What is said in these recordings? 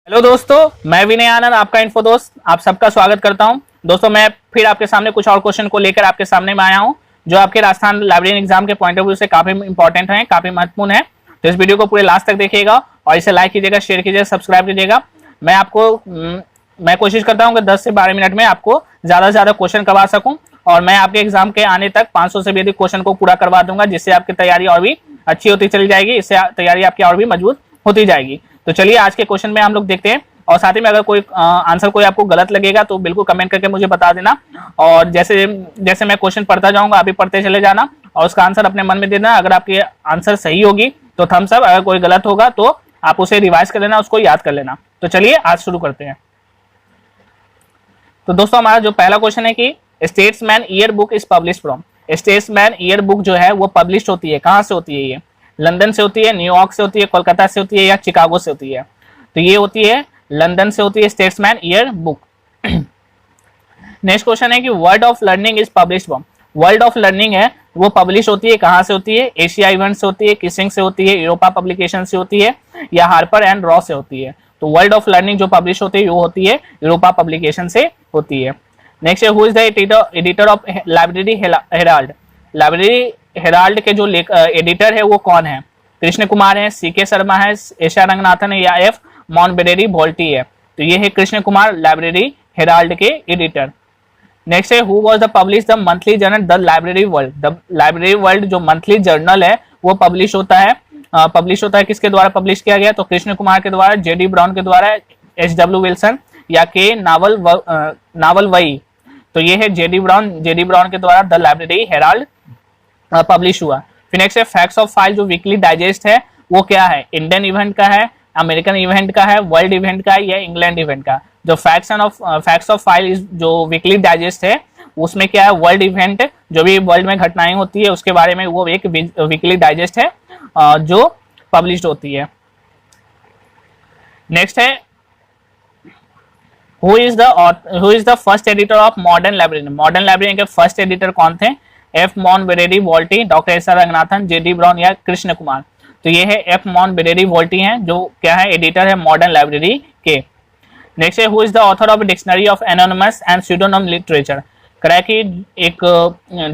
Hello दोस्तों, मैं विनय आनंद, आपका इन्फो दोस्त, आप सबका स्वागत करता हूं। दोस्तों, मैं फिर आपके सामने कुछ और क्वेश्चन को लेकर आपके सामने में आया हूं, जो आपके राजस्थान लाइब्रेरी एग्जाम के पॉइंट ऑफ व्यू से काफी इंपॉर्टेंट है, काफी महत्वपूर्ण है। तो इस वीडियो को पूरे लास्ट तक देखिएगा और इसे लाइक कीजिएगा, शेयर कीजिएगा, सब्सक्राइब कीजिएगा। मैं कोशिश करता हूँ कि 10 से 12 मिनट में आपको ज्यादा से ज्यादा क्वेश्चन करवा सकूं और मैं आपके एग्जाम के आने तक 500 से भी अधिक क्वेश्चन को पूरा करवा दूंगा, जिससे आपकी तैयारी और भी अच्छी होती चली जाएगी, इससे तैयारी आपकी और भी मजबूत होती जाएगी। तो चलिए आज के क्वेश्चन में हम लोग देखते हैं, और साथ ही में अगर कोई आंसर कोई आपको गलत लगेगा तो बिल्कुल कमेंट करके मुझे बता देना। और जैसे जैसे मैं क्वेश्चन पढ़ता जाऊंगा, आप भी पढ़ते चले जाना और उसका आंसर अपने मन में देना। अगर आपकी आंसर सही होगी तो थम्स अप, अगर कोई गलत होगा तो आप उसे रिवाइज कर लेना, उसको याद कर लेना। तो चलिए आज शुरू करते हैं। तो दोस्तों, हमारा जो पहला क्वेश्चन है कि statesman year book is publish from. Statesman year book जो है वो पब्लिश होती है, कहाँ से होती है? ये लंदन से होती है, न्यूयॉर्क से होती है, कोलकाता से होती है या चिकागो से होती है? तो ये होती है लंदन से होती है statesman year book. Next question है कि world of learning is publish from. World of learning है वो पब्लिश होती है कहाँ से होती है? एशिया इवेंट से होती है, किसिंग से होती है, यूरोपा पब्लिकेशन से होती है या हार्पर एंड रॉ से होती है? तो वर्ल्ड ऑफ लर्निंग जो पब्लिश होती है वो होती है यूरोपा पब्लिकेशन से होती है। नेक्स्ट है who is the editor of library Herald. Library Herald के जो एडिटर है वो कौन है? कृष्ण कुमार है, सीके शर्मा है, एशा रंगनाथन है या एफ मॉन्टबेरेरी वोल्टी है? तो ये है कृष्ण कुमार, लाइब्रेरी हेराल्ड के एडिटर। नेक्स्ट है who was the publish the monthly journal the library world. The library world जो मंथली जर्नल है वो पब्लिश होता है किसके द्वारा पब्लिश किया गया? तो कृष्ण कुमार के द्वारा, जेडी ब्राउन के द्वारा, एच.डब्ल्यू. विल्सन या के नावल वही? तो ये है जेडी ब्राउन के द्वारा द लाइब्रेरी हेराल्ड पब्लिश हुआ। फिर नेक्स्ट है फैक्ट्स ऑफ फाइल जो वीकली डाइजेस्ट है वो क्या है? इंडियन इवेंट का है, अमेरिकन इवेंट का है, वर्ल्ड इवेंट का है या इंग्लैंड इवेंट का? जो फैक्ट्स ऑफ फाइल जो वीकली डाइजेस्ट है उसमें क्या है? वर्ल्ड इवेंट, जो भी वर्ल्ड में घटनाएं होती है उसके बारे में वो एक वीकली डाइजेस्ट है जो पब्लिश होती है। नेक्स्ट है who is the first editor of modern library. Modern library के फर्स्ट एडिटर कौन थे? एफ मॉन्टबेरेरी वोल्टी, doctor S R Ranganathan, JD Brown या कृष्ण कुमार? तो ये है एफ मॉन्टबेरेरी वोल्टी हैं जो क्या है? एडिटर है मॉडर्न लाइब्रेरी के। नेक्स्ट है who is the author of dictionary of anonymous and pseudonym literature. करा की एक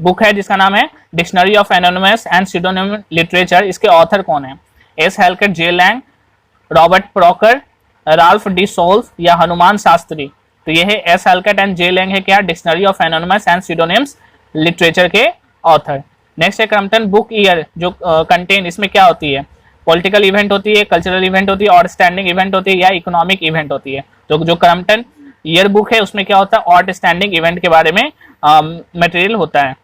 बुक है जिसका नाम है dictionary of anonymous and pseudonym literature. इसके ऑथर कौन है? S Halkett, J Laing, Robert Proctor, Ralph D Solf या हनुमान शास्त्री? तो ये है S Halkett and J Laing है क्या? Dictionary of anonymous and pseudonyms literature के ऑथर। नेक्स्ट है क्रम्पटन बुक ईयर जो कंटेन, इसमें क्या होती है? पॉलिटिकल इवेंट होती है, कल्चरल इवेंट होती है, और स्टैंडिंग इवेंट होती है या इकोनॉमिक इवेंट होती है? तो जो क्रम्पटन ईयर बुक है उसमें क्या होता है? और स्टैंडिंग इवेंट के बारे में मटेरियल होता है।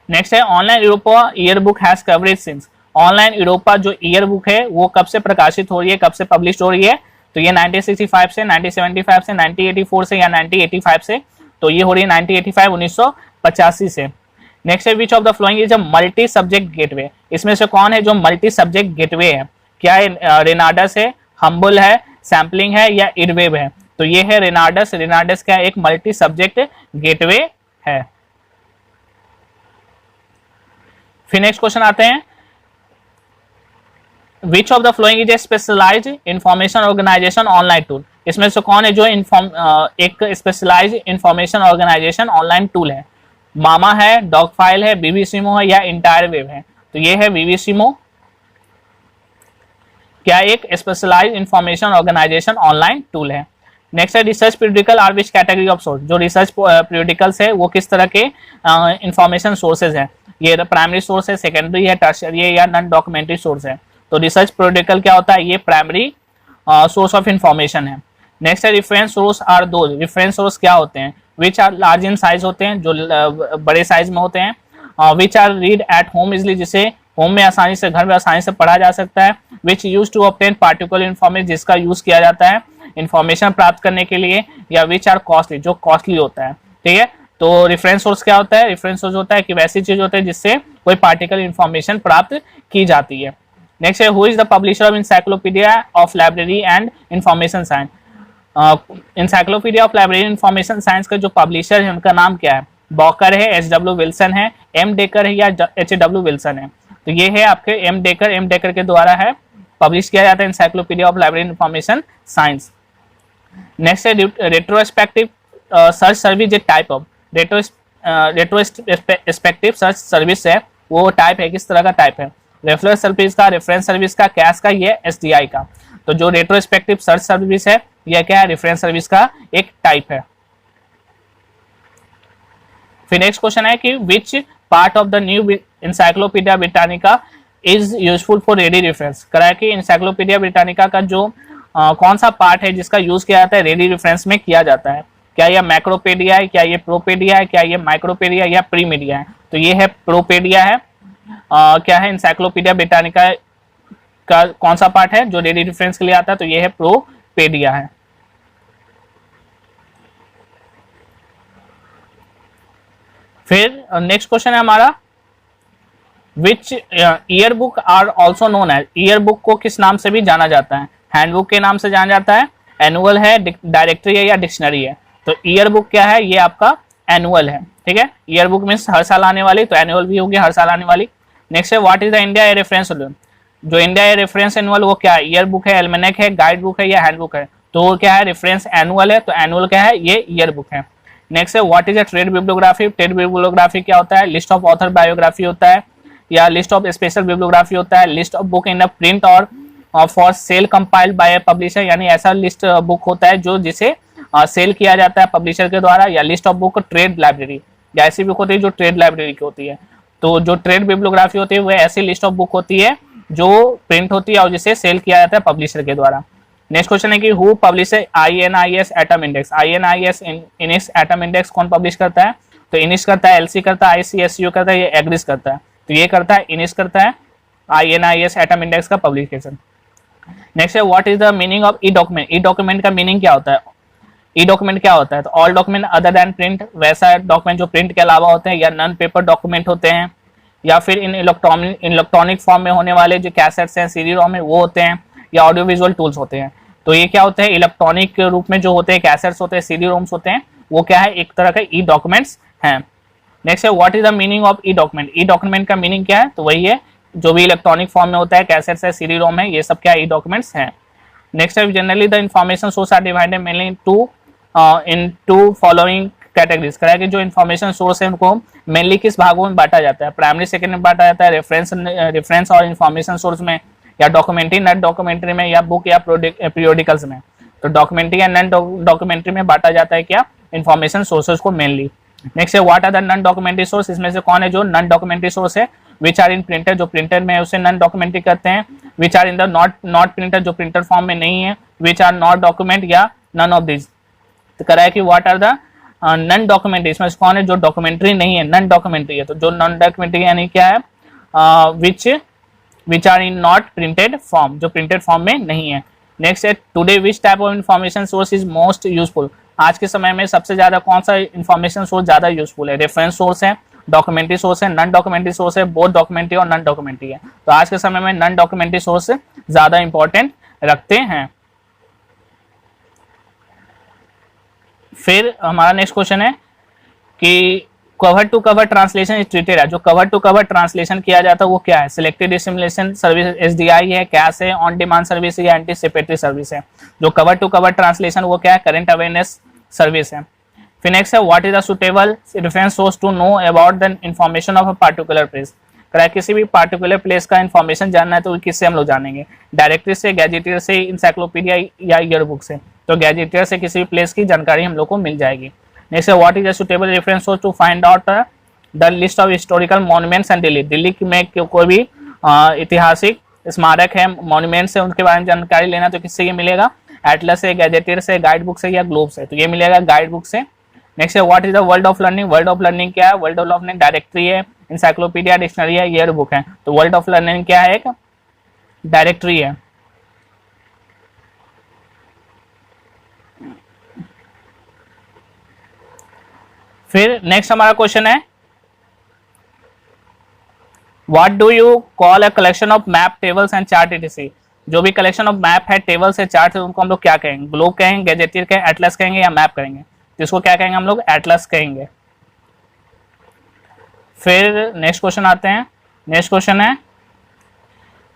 नेक्स्ट है online Europa year book has coverage since. Online Europa जो ईयर बुक है वो कब से प्रकाशित हो रही है, कब से पब्लिश हो रही है? तो ये 1965 से, 1975 से, 1984 से या 1985 से? तो ये हो रही है 1985, 1985 से। नेक्स्ट है which of the following is a multi subject gateway. इसमें से कौन है जो मल्टी सब्जेक्ट गेटवे है? क्या है? रेनाडस है, हम्बल है, सैम्पलिंग है या इडवेब है? तो ये है रेनाडस। रेनाडस क्या एक मल्टी सब्जेक्ट गेटवे है। फिर नेक्स्ट क्वेश्चन आते हैं which of the following is a specialised information organisation online tool. इसमें से कौन है जो एक specialised information organisation online tool है? मामा है, डॉग फाइल है, बीबीसीमो है या इंटायर वेब है? तो ये है बीबीसीमो, क्या एक specialised information organisation online tool है। नेक्स्ट है research periodical are which category of source. जो रिसर्च पीरियडिकल्स है वो किस तरह के इंफॉर्मेशन सोर्सेज है? ये प्राइमरी सोर्स है, सेकेंडरी है, टर्शियरी है या नॉन डॉक्यूमेंट्री सोर्स है? तो रिसर्च पीरियडिकल क्या होता है? ये प्राइमरी सोर्स ऑफ इंफॉर्मेशन है। नेक्स्ट है रेफरेंस सोर्स आर दो। रेफरेंस सोर्स क्या होते हैं? Which are large in size होते हैं, जो बड़े साइज में होते हैं। Which are read at home easily, जिसे होम में आसानी से, घर में आसानी से पढ़ा जा सकता है। Which use to obtain particular information, जिसका यूज किया जाता है इंफॉर्मेशन प्राप्त करने के लिए। या विच आर कॉस्टली, जो कॉस्टली होता है। ठीक है, तो रेफरेंस सोर्स क्या होता है? रेफरेंस सोर्स होता है कि वैसी चीज होती है जिससे कोई पार्टिकुलर इन्फॉर्मेशन प्राप्त की जाती है। नेक्स्ट है who is the publisher of encyclopedia of library and information science. Encyclopedia of library information science का जो पब्लिशर है उनका नाम क्या है? बॉकर है, एच.डब्ल्यू. विल्सन है, एम डेकर है या एच.डब्ल्यू. विल्सन है? तो ये है आपके एम डेकर के द्वारा है पब्लिश किया जाता है encyclopedia of library information science. Next है रेट्रोस्पेक्टिव सर्च सर्विस, ये type of retrospective search service है, वो टाइप है, किस तरह का टाइप है, रेफरेंस सर्विस का, रेफरेंस सर्विस का, कैश का, ये एसडीआई का। तो जो रेट्रोस्पेक्टिव सर्च सर्विस है यह क्या है, रेफरेंस सर्विस का एक टाइप है। फिर नेक्स्ट क्वेश्चन है कि which part of the new encyclopaedia Britannica is useful for ready reference. करा है कि इंसाइक्लोपीडिया ब्रिटानिका का जो कौन सा पार्ट है जिसका यूज किया जाता है रेडी रेफरेंस में किया जाता है, क्या यह मैक्रोपेडिया है, क्या ये प्रोपेडिया है, क्या ये माइक्रोपेडिया या प्रीमीडिया है। तो ये है प्रोपेडिया है। क्या है इंसाइक्लोपीडिया ब्रिटानिका का कौन सा पार्ट है जो रेडी रेफरेंस के लिए आता है, तो ये है प्रोपेडिया है। फिर नेक्स्ट क्वेश्चन है हमारा, which year book are also known as, year book को किस नाम से भी जाना जाता है, हैंडबुक के नाम से जाना जाता है, एनुअल है, डायरेक्टरी है या डिक्शनरी है। तो ईयर बुक क्या है, ये आपका एनुअल है, ठीक है। ईयर बुक मीन्स हर साल आने वाली, तो एनुअल भी होगी हर साल आने वाली। नेक्स्ट है what is the India year reference, जो इंडिया ईयर रेफरेंस एनुअल वो क्या है, ईयर बुक है, एल्मेनेक है, गाइड बुक है या हैंडबुक है। तो वो क्या है, रेफरेंस एनुअल है, तो एनुअल क्या है, ये ईयर बुक है। नेक्स्ट है what is a trade bibliography, trade bibliography क्या होता है, लिस्ट ऑफ ऑथर बायोग्राफी होता है या लिस्ट ऑफ स्पेशल बिब्लियोग्राफी होता है, list of book in a print और for sale compiled by a publisher, यानी ऐसा लिस्ट बुक होता है जो जिसे सेल किया जाता है पब्लिशर के द्वारा, या list of book trade library, या ऐसी बुक होती है जो ट्रेड लाइब्रेरी की होती है। तो जो ट्रेड बिब्लियोग्राफी होती है वो ऐसी लिस्ट ऑफ बुक होती है जो प्रिंट होती है और जिसे सेल किया जाता है पब्लिशर के द्वारा। नेक्स्ट क्वेश्चन है कि who publish INIS atom index, INIS INIS atom index कौन पब्लिश करता है, तो इनिस करता है, एलसी करता है, ICSU करता है, ये एग्रिस करता है। तो ये करता है, इनिस करता है INIS एटम इंडेक्स का पब्लिकेशन। नेक्स्ट है what is the meaning of E document, E document का मीनिंग क्या होता है, ई डॉक्यूमेंट क्या होता है, तो all document other than print, वैसा डॉक्यूमेंट जो प्रिंट के अलावा होते हैं, या नॉन पेपर डॉक्यूमेंट होते हैं, या फिर इन इलेक्ट्रॉनिक फॉर्म में होने वाले जो कैसेट्स हैं, सीडी रोम में वो होते हैं, या ऑडियो विजुअल टूल्स होते हैं। तो ये क्या होते हैं, इलेक्ट्रॉनिक रूप में जो होते हैं, कैसेट्स होते हैं, सीडी रोम्स होते हैं, वो क्या है, एक तरह का ई डॉक्यूमेंट्स हैं। नेक्स्ट है what is the meaning of E document, E document का मीनिंग क्या है, तो वही है जो भी इलेक्ट्रॉनिक फॉर्म में होता है, कैसेट्स है, सीडी रोम है, ये सब क्या ई डॉक्यूमेंट्स हैं। नेक्स्ट है generally the information source are divided mainly into following categories. करा कि जो इन्फॉर्मेशन सोर्स है उनको मेनली किस भागों में बांटा जाता है, प्राइमरी सेकेंडरी में बांटा जाता है, रेफरेंस और इन्फॉर्मेशन सोर्स में, या डॉक्यूमेंट्री नॉन डॉक्यूमेंट्री में, या बुक या पीरियोडिकल्स में। तो डॉक्यूमेंट्री या नॉन डॉक्यूमेंट्री में बांटा जाता है क्या, इन्फॉर्मेशन सोर्सेज को मेनली। नेक्स्ट है what are the non documentary source, इसमें से कौन है जो नॉन डॉक्यूमेंट्री सोर्स है, विच आर इन प्रिंटर, जो प्रिंटर में है उसे नॉन डॉक्यूमेंट्री करते हैं, which are in the not printer, जो प्रिंटर फॉर्म में नहीं है, विच आर नॉट डॉक्यूमेंट या नन ऑफ दिस। तो करा है कि what are the non documentary, इसमें से कौन है जो डॉक्यूमेंट्री नहीं है, नॉन डॉक्यूमेंट्री है। तो जो नॉन डॉक्यूमेंट्री यानी क्या है, which are in not printed form, जो प्रिंटेड फॉर्म में नहीं है। नेक्स्ट है today which type of information source is most useful, आज के समय में सबसे ज्यादा कौन सा इन्फॉर्मेशन सोर्स ज्यादा यूजफुल है, रेफरेंस सोर्स है, डॉक्यूमेंट्री सोर्स है, नॉन डॉक्यूमेंट्री सोर्स है, बोथ डॉक्यूमेंट्री और नॉन डॉक्यूमेंट्री है। तो आज के समय में नॉन डॉक्यूमेंट्री सोर्स ज्यादा इंपॉर्टेंट रखते हैं। फिर हमारा नेक्स्ट क्वेश्चन है कि cover to cover translation is treated है, जो कवर टू कवर ट्रांसलेशन किया जाता है वो क्या है, सिलेक्टेड डिसिमिलेशन सर्विस SDI है, कैश है, ऑन डिमांड सर्विस है, या एंटीसिपेटरी सर्विस है। जो कवर टू कवर ट्रांसलेशन वो क्या है, करंट अवेयरनेस सर्विस है। फिर नेक्स्ट है what is the suitable reference source to know about the information of a particular place. किसी भी पार्टिकुलर प्लेस का इन्फॉर्मेशन जानना है तो किससे हम लोग जानेंगे, डायरेक्टरी से, गैजेटियर से, इंसाइक्लोपीडिया या ईयर बुक से। तो गैजेटियर से किसी भी प्लेस की जानकारी हम लोग को मिल जाएगी। नेक्स्ट है what is a suitable reference source to find out the list of historical monuments and Delhi, Delhi में कोई भी ऐतिहासिक स्मारक है, मॉन्यूमेंट्स है, उनके बारे में जानकारी लेना तो किससे ये मिलेगा, एटलस से, गैजेटियर से, गाइड बुक से या ग्लोब से। तो ये मिलेगा गाइड बुक से। नेक्स्ट है what is the world of learning, world of learning क्या है, वर्ल्ड ऑफ लर्निंग डायरेक्टरी है, इंसाइक्लोपीडिया, डिक्शनरी है, ईयर बुक है। तो वर्ल्ड ऑफ लर्निंग क्या है, एक डायरेक्टरी है। फिर नेक्स्ट हमारा क्वेश्चन है what do you call a collection of map, tables and chart etc। जो भी कलेक्शन ऑफ मैप है, टेबल्स है, चार्ट है, उनको हम लोग क्या कहेंगे, ग्लोब कहेंगे, गैजेटियर कहेंगे, एटलस कहेंगे या मैप कहेंगे। तो इसको क्या कहेंगे हम लोग, एटलस कहेंगे। फिर नेक्स्ट क्वेश्चन आते हैं। नेक्स्ट क्वेश्चन है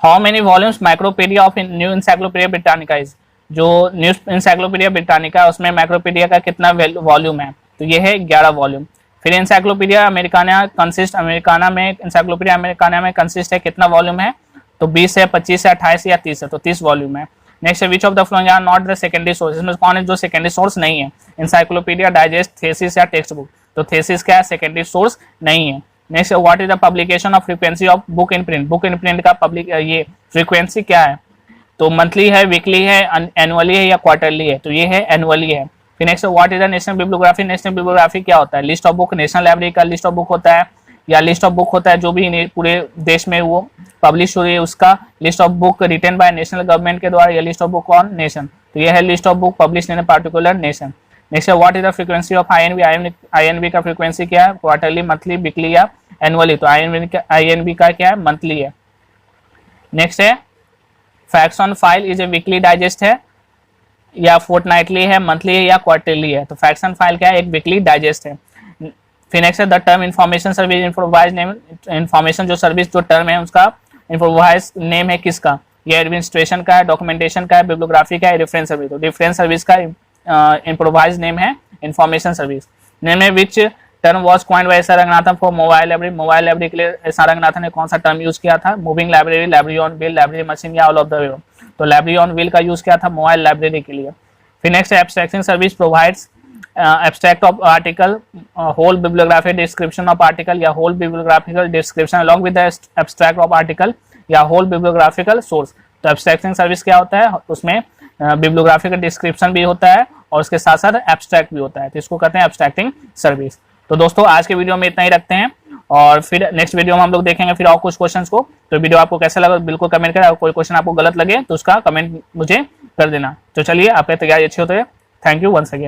how many volumes micropaedia of new encyclopaedia Britannica is, जो न्यू इंसाइक्लोपीडिया ब्रिटानिका है उसमें माइक्रोपीडिया का कितना वॉल्यूम है, तो ये है 11 वॉल्यूम। फिर इंसाइक्लोपीडिया अमेरिकाना में इंसाइक्लोपीडिया अमेरिकाना में कंसिस्ट है कितना वॉल्यूम है, तो 20 है, 25 है, 28 या 30 है, तो 30 वॉल्यूम है। नेक्स्ट है which of the following are not the secondary source, इसमें कौन है जो सेकेंडरी सोर्स नहीं है, इंसाइक्लोपीडिया, डाइजेस्ट, थेसिस या टेक्स्ट बुक, तो थेसिस क्या है, सेकेंडरी सोर्स नहीं है। Next what is the publication of frequency of book in print, book in print का पब्लिक ये फ्रीक्वेंसी क्या है, तो मंथली है, वीकली है, एनुअली है या क्वार्टरली है, तो ये है एनुअली है। फिर next what is the national bibliography, national bibliography क्या होता है, list of book, national library का लिस्ट ऑफ बुक होता है या लिस्ट ऑफ बुक होता है जो भी पूरे देश में वो पब्लिश हो रही है उसका list of book written by national government के द्वारा, या list of book on nation, तो ये है list of book publish in particular nation. Next है what is the frequency of INB का फ्रीक्वेंसी क्या है, क्वार्टरली, मंथली, वीकली या एनुअली, तो आईएनबी का क्या है, मंथली है। नेक्स्ट है facts on file is a weekly digest है या फोर्टनाइटली है, मंथली है या क्वार्टरली है, तो फैक्ट्स ऑन फाइल क्या है, एक वीकली डाइजेस्ट है। फिर नेक्स्ट है the term information service improvise name, information जो सर्विस जो टर्म है उसका इम्प्रोवाइज नेम है किसका, ये एडमिनिस्ट्रेशन का है, डॉक्यूमेंटेशन का है, बिब्लियोग्राफी का है, रेफरेंस सर्विस, तो रेफरेंस सर्विस का इम्प्रोवाइज नेम है इन्फॉर्मेशन सर्विस। नेम है which term was coined bye SR. Ranganathan for mobile library, mobile library के लिए एस.आर. रंगनाथन ने कौन सा टर्म यूज किया था, moving library, library on wheel, library machine या ऑल ऑफ द अबव, तो लाइब्रेरी ऑन व्हील का यूज किया था मोबाइल लाइब्रेरी के लिए। फिर next abstracting service provides abstract of article, whole bibliography description of article या whole bibliographical description along with the abstract of article या whole bibliographical source, तो abstracting service क्या होता है, उसमें bibliographical description भी होता है और उसके साथ साथ abstract भी होता है, तो इसको कहते हैं abstracting service। तो दोस्तों आज के वीडियो में इतना ही रखते हैं और फिर नेक्स्ट वीडियो में हम लोग देखेंगे फिर और कुछ क्वेश्चंस को। तो वीडियो आपको कैसा लगा बिल्कुल कमेंट करें, कोई क्वेश्चन आपको गलत लगे तो उसका कमेंट मुझे कर देना। तो चलिए आपकी तैयारी अच्छी होती है। Thank you once again.